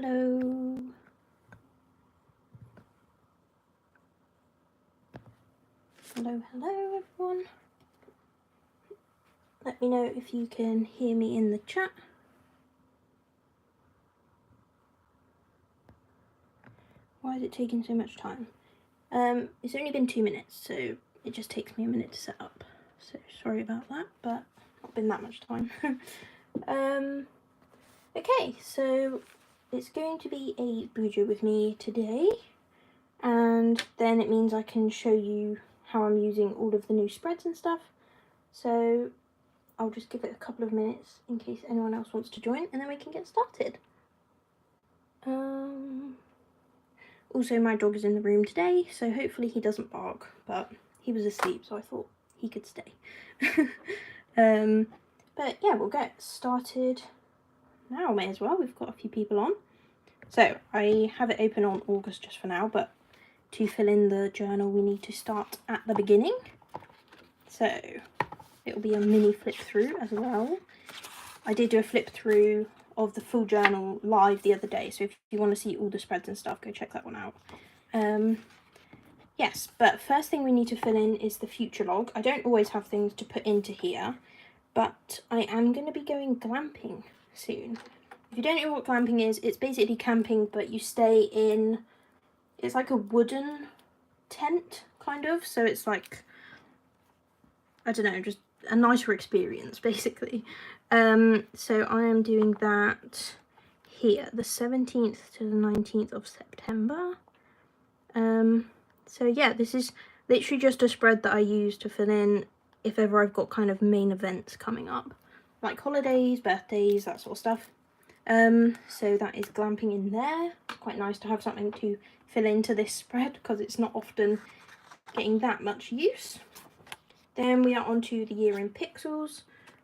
Hello. Hello, hello everyone. Let me know if you can hear me in the chat. Why is it taking so much time? It's only been 2 minutes, so it just takes me a minute to set up. So sorry about that, but not been that much time. Okay, so it's going to be a Bujo with me today, and then it means I can show you how I'm using all of the new spreads and stuff. So I'll just give it a couple of minutes in case anyone else wants to join, and then we can get started. Also, my dog is in the room today, so hopefully he doesn't bark, but he was asleep, so I thought he could stay. But yeah, we'll get started now, may as well. We've got a few people on. So I have it open on August just for now, but to fill in the journal we need to start at the beginning. So it'll be a mini flip through as well. I did do a flip through of the full journal live the other day, so if you want to see all the spreads and stuff, go check that one out. Yes, but first thing we need to fill in is the future log. I don't always have things to put into here, but I am going to be going glamping soon. If you don't know what glamping is, it's basically camping, but you stay in, it's like a wooden tent kind of, so it's like, I don't know, just a nicer experience basically. So I am doing that here, the 17th to the 19th of September. So yeah, this is literally just a spread that I use to fill in if ever I've got kind of main events coming up, like holidays, birthdays, that sort of stuff. So that is glamping in there. It's quite nice to have something to fill into this spread because it's not often getting that much use. Then we are on to the year in pixels.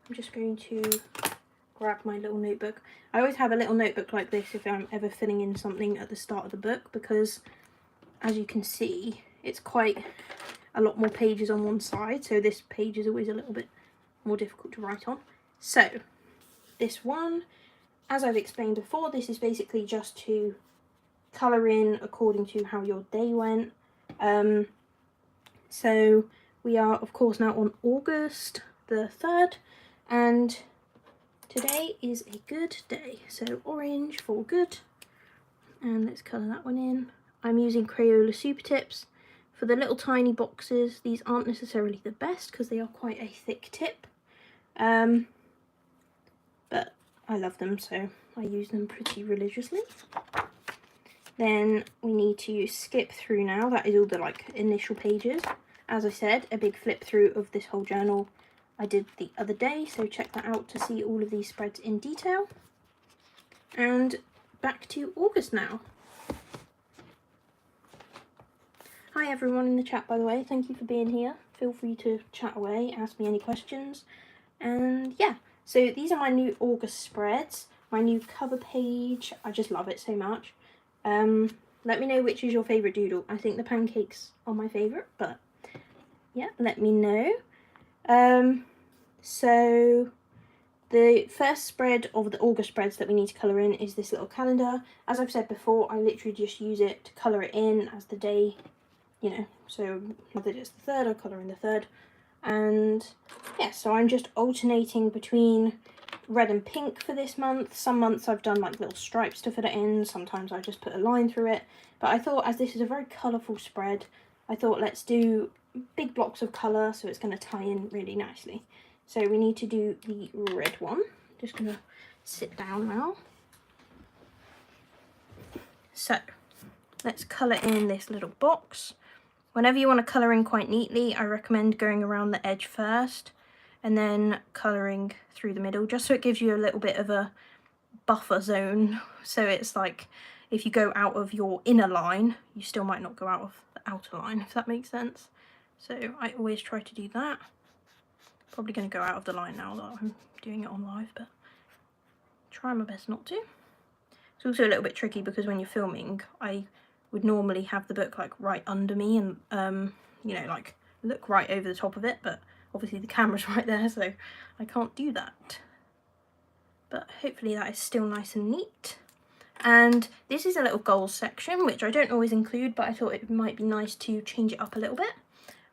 I'm just going to grab my little notebook. I always have a little notebook like this if I'm ever filling in something at the start of the book, because as you can see, it's quite a lot more pages on one side, so this page is always a little bit more difficult to write on. So this one, as I've explained before, this is basically just to colour in according to how your day went. So we are of course now on August the 3rd, and today is a good day, so orange for good, and let's colour that one in. I'm using Crayola Super Tips. For the little tiny boxes, these aren't necessarily the best because they are quite a thick tip, but I love them, so I use them pretty religiously. Then we need to skip through now. That is all the like initial pages. As I said, a big flip through of this whole journal I did the other day, so check that out to see all of these spreads in detail. And back to August now. Hi everyone in the chat, by the way, thank you for being here. Feel free to chat away, ask me any questions. And yeah, so these are my new August spreads, my new cover page. I just love it so much. Let me know which is your favourite doodle. I think the pancakes are my favourite, but yeah, let me know. So the first spread of the August spreads that we need to colour in is this little calendar. As I've said before, I literally just use it to colour it in as the day, you know, so whether it's the 3rd, I colour in the 3rd. And yeah, so I'm just alternating between red and pink for this month. Some months I've done like little stripes to fit it in, sometimes I just put a line through it. But I thought, as this is a very colourful spread, I thought let's do big blocks of colour so it's going to tie in really nicely. So we need to do the red one. Just going to sit down now. So let's colour in this little box. Whenever you want to colour in quite neatly, I recommend going around the edge first and then colouring through the middle, just so it gives you a little bit of a buffer zone. So it's like if you go out of your inner line, you still might not go out of the outer line, if that makes sense. So I always try to do that. Probably going to go out of the line now that I'm doing it on live, but try my best not to. It's also a little bit tricky because when you're filming, I would normally have the book like right under me and you know, like look right over the top of it, but obviously the camera's right there, so I can't do that. But hopefully that is still nice and neat. And this is a little goals section, which I don't always include, but I thought it might be nice to change it up a little bit.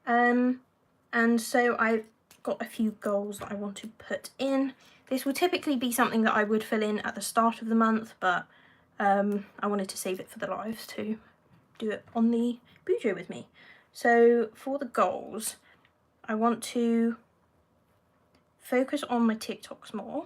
And so I've got a few goals that I want to put in. This will typically be something that I would fill in at the start of the month, but I wanted to save it for the lives to do it on the Bujo with me. So for the goals, I want to focus on my TikToks more,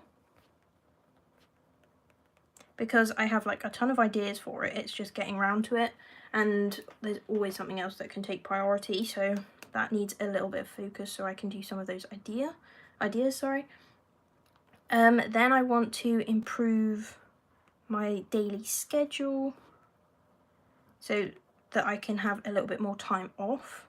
because I have like a ton of ideas for it. It's just getting around to it, and there's always something else that can take priority, so that needs a little bit of focus so I can do some of those ideas, sorry. Then I want to improve my daily schedule so that I can have a little bit more time off.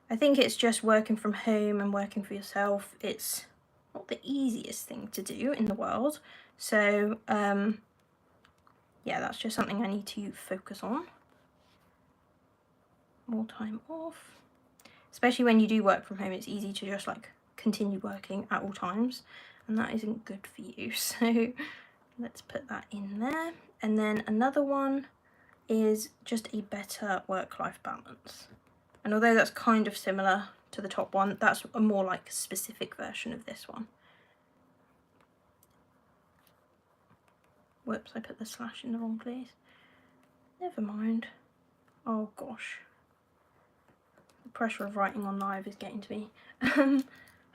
I think it's just working from home and working for yourself. It's not the easiest thing to do in the world. So, yeah, that's just something I need to focus on. More time off. Especially when you do work from home, it's easy to just like continue working at all times, and that isn't good for you. So let's put that in there. And then another one is just a better work-life balance. And although that's kind of similar to the top one, that's a more like specific version of this one. Whoops, I put the slash in the wrong place. Never mind. Oh gosh. The pressure of writing on live is getting to me.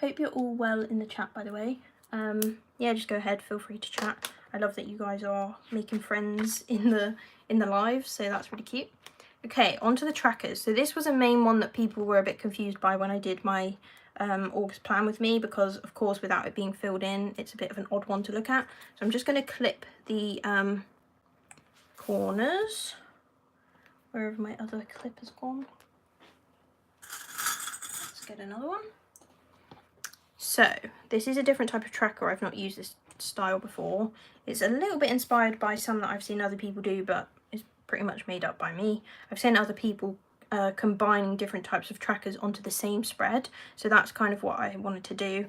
Hope you're all well in the chat, by the way. Yeah, just go ahead, feel free to chat. I love that you guys are making friends in the live, so that's really cute. Okay, on to the trackers. So this was a main one that people were a bit confused by when I did my August plan with me, because of course without it being filled in, it's a bit of an odd one to look at. So I'm just going to clip the corners. Where have my other clippers gone? Let's get another one. So this is a different type of tracker. I've not used this style before. It's a little bit inspired by some that I've seen other people do, but it's pretty much made up by me. I've seen other people combining different types of trackers onto the same spread, so that's kind of what I wanted to do.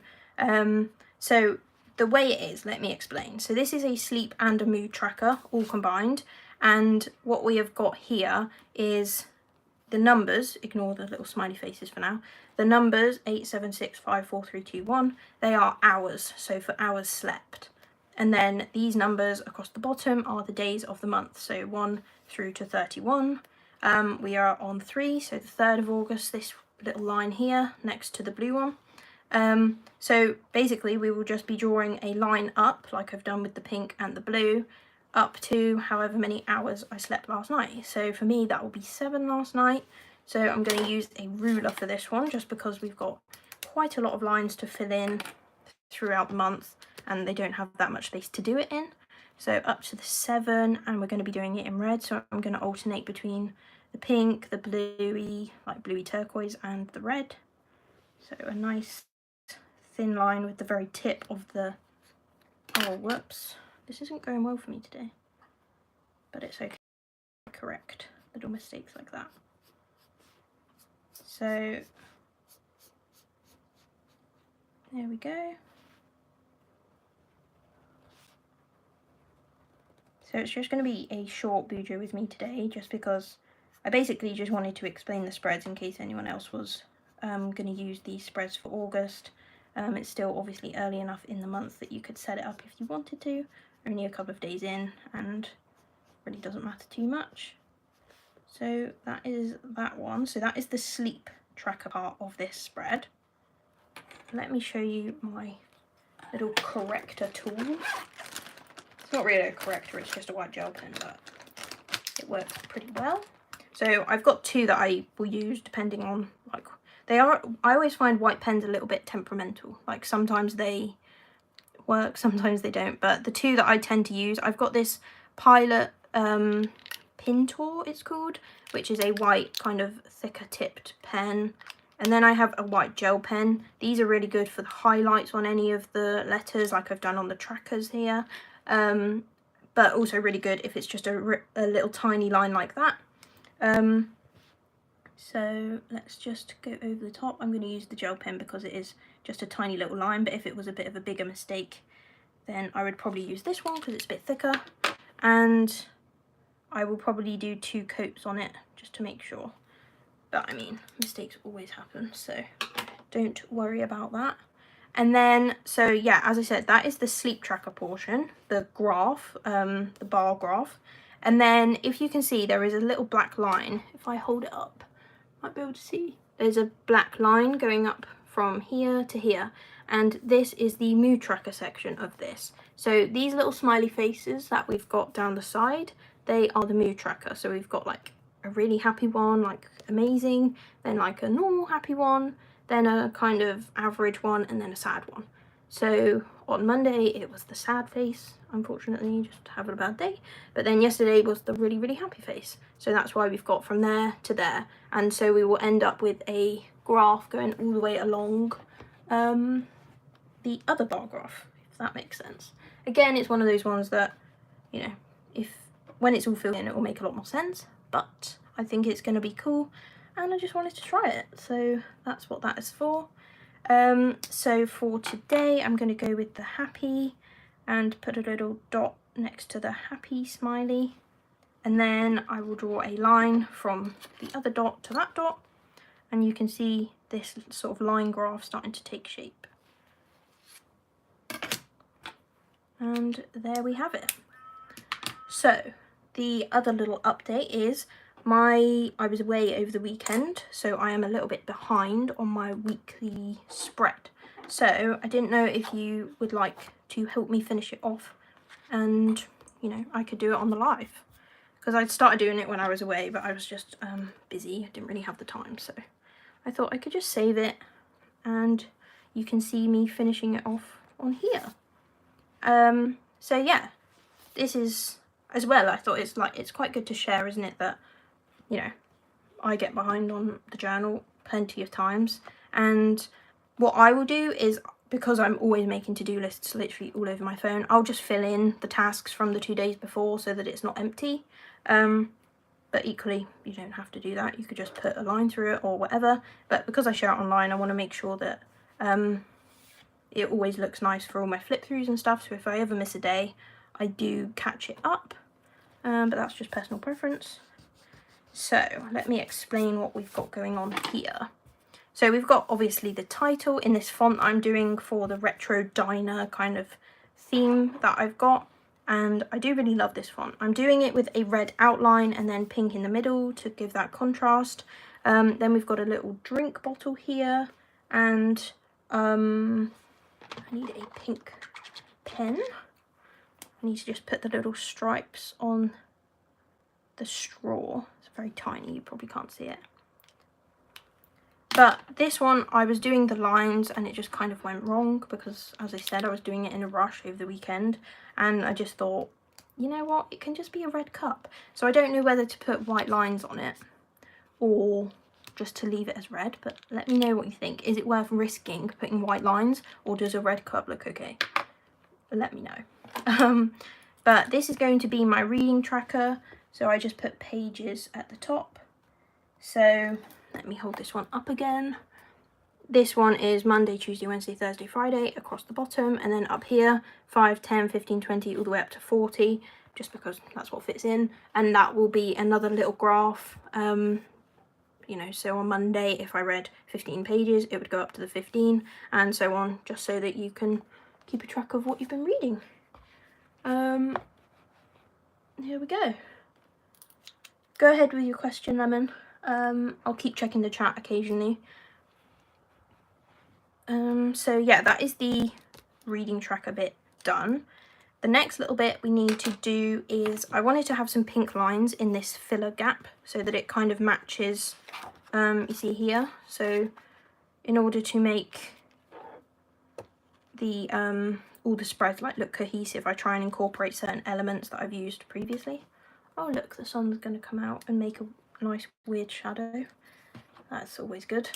So the way it is, let me explain. So this is a sleep and a mood tracker all combined, and what we have got here is the numbers, ignore the little smiley faces for now, the numbers 8, 7, 6, 5, 4, 3, 2, 1, they are hours, so for hours slept. And then these numbers across the bottom are the days of the month, so 1 through to 31. We are on 3, so the 3rd of August, this little line here next to the blue one. So basically we will just be drawing a line up, like I've done with the pink and the blue, up to however many hours I slept last night. So for me that will be 7 last night. So I'm going to use a ruler for this one, just because we've got quite a lot of lines to fill in throughout the month and they don't have that much space to do it in. So up to the 7, and we're going to be doing it in red, so I'm going to alternate between the pink, the bluey, like bluey turquoise, and the red. So a nice thin line with the very tip of the, oh whoops, this isn't going well for me today, but it's okay. Correct little mistakes like that. So there we go. So it's just going to be a short Bujo with me today, just because I basically just wanted to explain the spreads in case anyone else was going to use these spreads for August. It's still obviously early enough in the month that you could set it up if you wanted to, only a couple of days in, and really doesn't matter too much. So that is that one. So that is the sleep tracker part of this spread. Let me show you my little corrector tool. It's not really a corrector, it's just a white gel pen, but it works pretty well. So I've got 2 that I will use depending on, like, I always find white pens a little bit temperamental. Like sometimes they work, sometimes they don't, but the 2 that I tend to use, I've got this Pilot Pintor, it's called, which is a white kind of thicker tipped pen. And then I have a white gel pen. These are really good for the highlights on any of the letters, like I've done on the trackers here. But also really good if it's just a little tiny line like that. So let's just go over the top. I'm going to use the gel pen because it is just a tiny little line, but if it was a bit of a bigger mistake, then I would probably use this one because it's a bit thicker. and I will probably do 2 coats on it just to make sure. But I mean, mistakes always happen, so don't worry about that. And then, so yeah, as I said, that is the sleep tracker portion, the graph, the bar graph. And then if you can see, there is a little black line. If I hold it up, might be able to see. There's a black line going up from here to here. And this is the mood tracker section of this. So these little smiley faces that we've got down the side, they are the mood tracker. So we've got like a really happy one, like amazing, then like a normal happy one, then a kind of average one, and then a sad one. So on Monday it was the sad face, unfortunately, just having a bad day. But then yesterday was the really, really happy face. So that's why we've got from there to there. And so we will end up with a graph going all the way along the other bar graph, if that makes sense. Again, it's one of those ones that, you know, when it's all filled in, it will make a lot more sense. But I think it's going to be cool, and I just wanted to try it, so that's what that is for. So for today, I'm going to go with the happy and put a little dot next to the happy smiley, and then I will draw a line from the other dot to that dot, and you can see this sort of line graph starting to take shape. And there we have it. So the other little update is I was away over the weekend, so I am a little bit behind on my weekly spread. So I didn't know if you would like to help me finish it off, and you know, I could do it on the live, because I'd started doing it when I was away, but I was just busy. I didn't really have the time, so I thought I could just save it and you can see me finishing it off on here. So yeah, this is, as well, I thought it's quite good to share, isn't it, that, you know, I get behind on the journal plenty of times, and what I will do is, because I'm always making to-do lists literally all over my phone, I'll just fill in the tasks from the 2 days before so that it's not empty. But equally, you don't have to do that. You could just put a line through it or whatever. But because I share it online, I want to make sure that it always looks nice for all my flip throughs and stuff. So if I ever miss a day, I do catch it up. But that's just personal preference. So let me explain what we've got going on here. So we've got obviously the title in this font I'm doing for the retro diner kind of theme that I've got. And I do really love this font. I'm doing it with a red outline and then pink in the middle to give that contrast. Then we've got a little drink bottle here, and I need a pink pen. I need to just put the little stripes on the straw. It's very tiny, you probably can't see it. But this one, I was doing the lines and it just kind of went wrong because, as I said, I was doing it in a rush over the weekend, and I just thought, you know what, it can just be a red cup. So I don't know whether to put white lines on it or just to leave it as red, but let me know what you think. Is it worth risking putting white lines, or does a red cup look okay? Let me know. But this is going to be my reading tracker, so I just put pages at the top. So let me hold this one up again. This one is Monday, Tuesday, Wednesday, Thursday, Friday across the bottom, and then up here 5, 10, 15, 20 all the way up to 40, just because that's what fits in. And that will be another little graph. You know, so on Monday, if I read 15 pages, it would go up to the 15, and so on, just so that you can keep a track of what you've been reading. Here we go. Go ahead with your question, Lemon. I'll keep checking the chat occasionally. So yeah, that is the reading tracker bit done. The next little bit we need to do is, I wanted to have some pink lines in this filler gap so that it kind of matches, you see here. So in order to make the all the spreads like look cohesive, I try and incorporate certain elements that I've used previously. Oh look, the sun's going to come out and make a nice weird shadow. That's always good.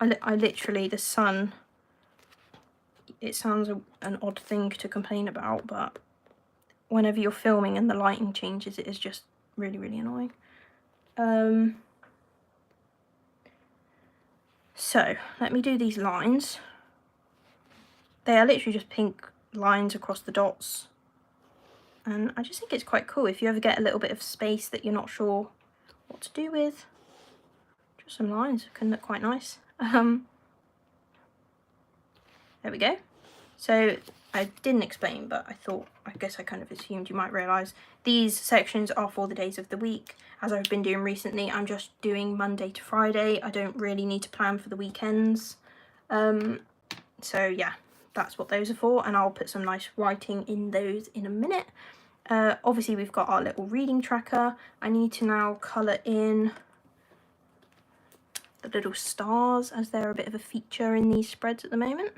I literally, the sun, it sounds an odd thing to complain about, but whenever you're filming and the lighting changes, it is just really, really annoying. So let me do these lines. They are literally just pink lines across the dots, and I just think it's quite cool if you ever get a little bit of space that you're not sure what to do with. Just some lines can look quite nice. There we go. So I didn't explain, but I guess I kind of assumed you might realise these sections are for the days of the week. As I've been doing recently, I'm just doing Monday to Friday. I don't really need to plan for the weekends. So yeah, that's what those are for, and I'll put some nice writing in those in a minute. Obviously we've got our little reading tracker. I need to now colour in the little stars, as they're a bit of a feature in these spreads at the moment,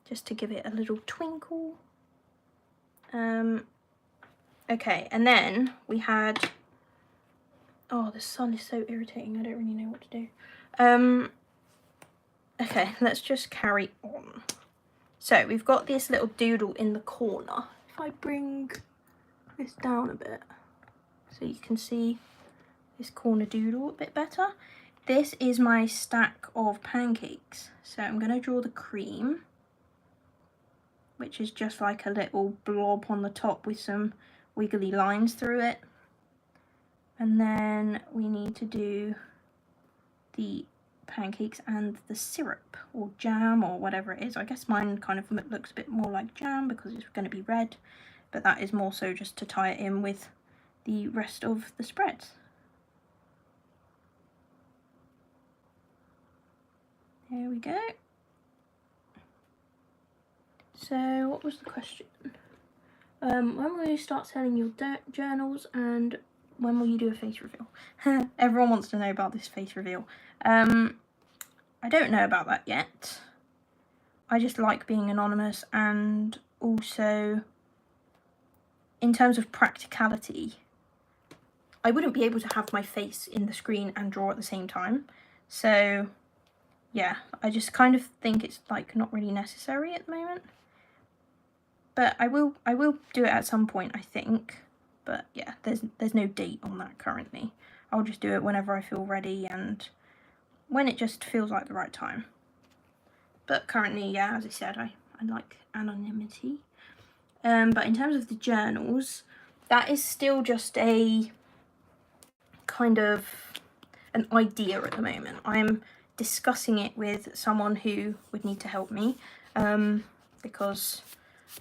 just to give it a little twinkle. Okay, and then we had, oh, the sun is so irritating, I don't really know what to do. Okay, let's just carry on. So we've got this little doodle in the corner. If I bring this down a bit so you can see this corner doodle a bit better. This is my stack of pancakes. So I'm going to draw the cream, which is just like a little blob on the top with some wiggly lines through it. And then we need to do the pancakes and the syrup or jam or whatever it is. I guess mine kind of looks a bit more like jam because it's going to be red, but that is more so just to tie it in with the rest of the spreads. There we go. So what was the question? When will you start selling your journals, and when will you do a face reveal? Everyone wants to know about this face reveal. I don't know about that yet. I just like being anonymous, and also in terms of practicality, I wouldn't be able to have my face in the screen and draw at the same time. So yeah, I just kind of think it's like not really necessary at the moment. But I will do it at some point, I think. But yeah, there's no date on that currently. I'll just do it whenever I feel ready and when it just feels like the right time. But currently, yeah, as I said, I like anonymity. But in terms of the journals, that is still just a kind of an idea at the moment. I'm discussing it with someone who would need to help me, because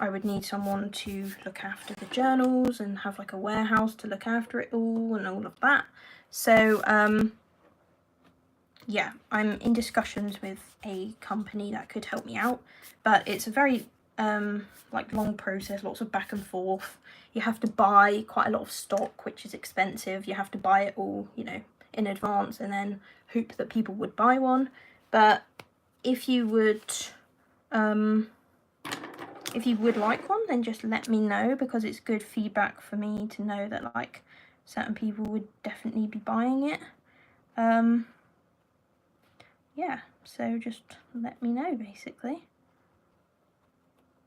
I would need someone to look after the journals and have like a warehouse to look after it all and all of that. So yeah, I'm in discussions with a company that could help me out, but it's a very like long process, lots of back and forth. You have to buy quite a lot of stock, which is expensive. You have to buy it all, you know, in advance and then hope that people would buy one. But if you would like one, then just let me know, because it's good feedback for me to know that like certain people would definitely be buying it. Yeah, so just let me know basically.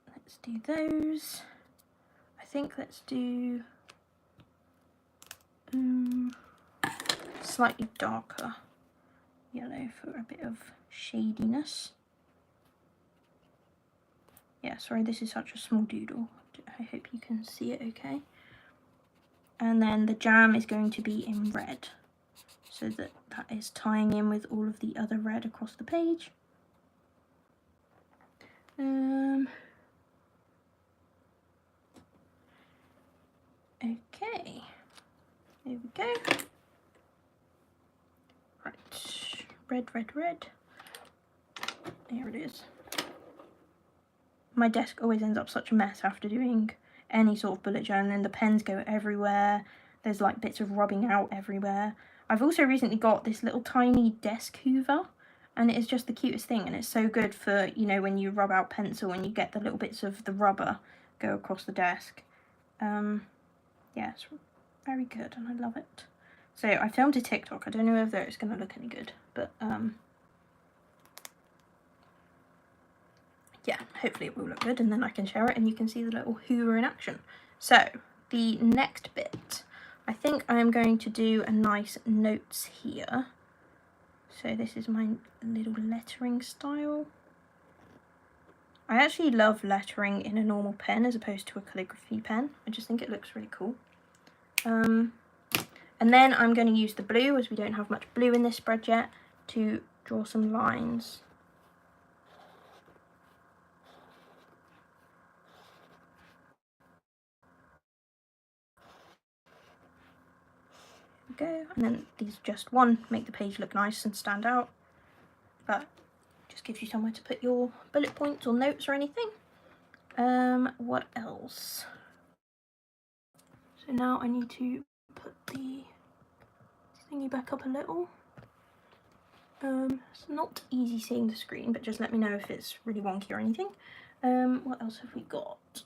Let's do those. I think let's do slightly darker yellow for a bit of shadiness. Yeah, sorry, this is such a small doodle. I hope you can see it okay. And then the jam is going to be in red, so that is tying in with all of the other red across the page. Okay, there we go. Right, red, red, red. There it is. My desk always ends up such a mess after doing any sort of bullet journaling. The pens go everywhere. There's like bits of rubbing out everywhere. I've also recently got this little tiny desk hoover, and it is just the cutest thing, and it's so good for, you know, when you rub out pencil and you get the little bits of the rubber go across the desk. Yeah, it's very good and I love it. So I filmed a TikTok. I don't know whether it's going to look any good, but yeah, hopefully it will look good, and then I can share it and you can see the little hoover in action. So the next bit, I think I'm going to do a nice notes here. So this is my little lettering style. I actually love lettering in a normal pen as opposed to a calligraphy pen. I just think it looks really cool. And then I'm going to use the blue, as we don't have much blue in this spread yet, to draw some lines. Go, and then these just one make the page look nice and stand out, but just gives you somewhere to put your bullet points or notes or anything. What else? So now I need to put the thingy back up a little. It's not easy seeing the screen, but just let me know if it's really wonky or anything. What else have we got?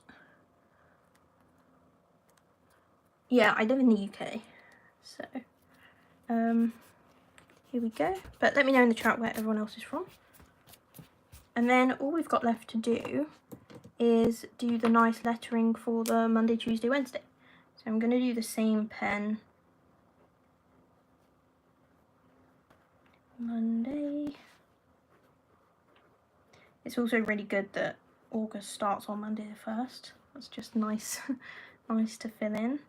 Yeah, I live in the UK, so here we go. But let me know in the chat where everyone else is from. And then all we've got left to do is do the nice lettering for the Monday, Tuesday, Wednesday. So I'm going to do the same pen. Monday. It's also really good that August starts on Monday the 1st. That's just nice, nice to fill in.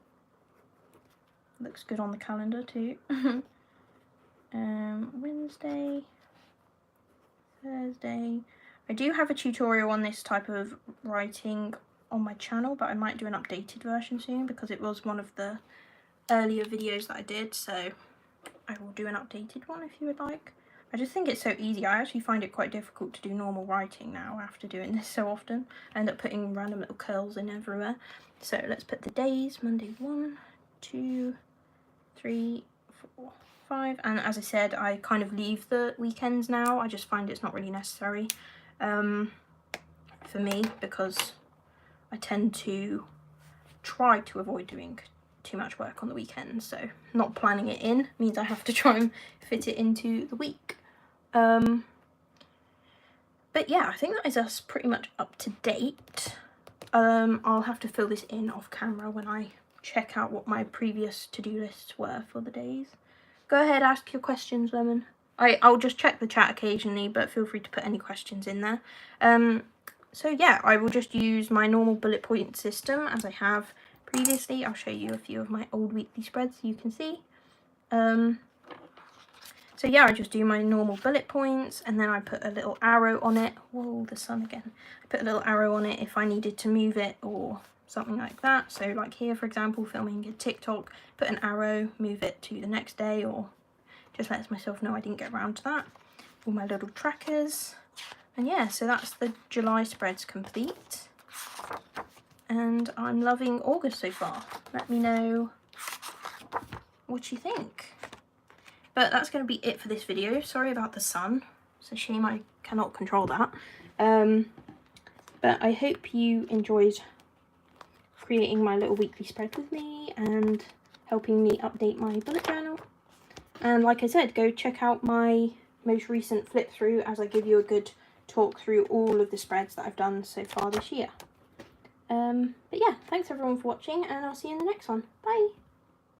Looks good on the calendar too. Wednesday, Thursday. I do have a tutorial on this type of writing on my channel, but I might do an updated version soon because it was one of the earlier videos that I did, so I will do an updated one if you would like. I just think it's so easy. I actually find it quite difficult to do normal writing now after doing this so often. I end up putting random little curls in everywhere. So let's put the days. Monday 1, 2, 3, 4, 5. And as I said, I kind of leave the weekends now. I just find it's not really necessary for me, because I tend to try to avoid doing too much work on the weekends, so not planning it in means I have to try and fit it into the week. But yeah, I think that is us pretty much up to date. I'll have to fill this in off camera when I check out what my previous to-do lists were for the days. Go ahead, ask your questions, Lemon. I'll just check the chat occasionally, but feel free to put any questions in there. So yeah, I will just use my normal bullet point system as I have previously. I'll show you a few of my old weekly spreads so you can see. So yeah, I just do my normal bullet points, and then I put a little arrow on it. Whoa, the sun again. I put a little arrow on it if I needed to move it or something like that. So like here, for example, filming a TikTok, put an arrow, move it to the next day, or just lets myself know I didn't get around to that. All my little trackers. And yeah, so that's the July spreads complete. And I'm loving August so far. Let me know what you think. But that's going to be it for this video. Sorry about the sun. It's a shame I cannot control that. But I hope you enjoyed creating my little weekly spread with me and helping me update my bullet journal. And like I said, go check out my most recent flip through as I give you a good talk through all of the spreads that I've done so far this year. But yeah, thanks everyone for watching, and I'll see you in the next one. Bye!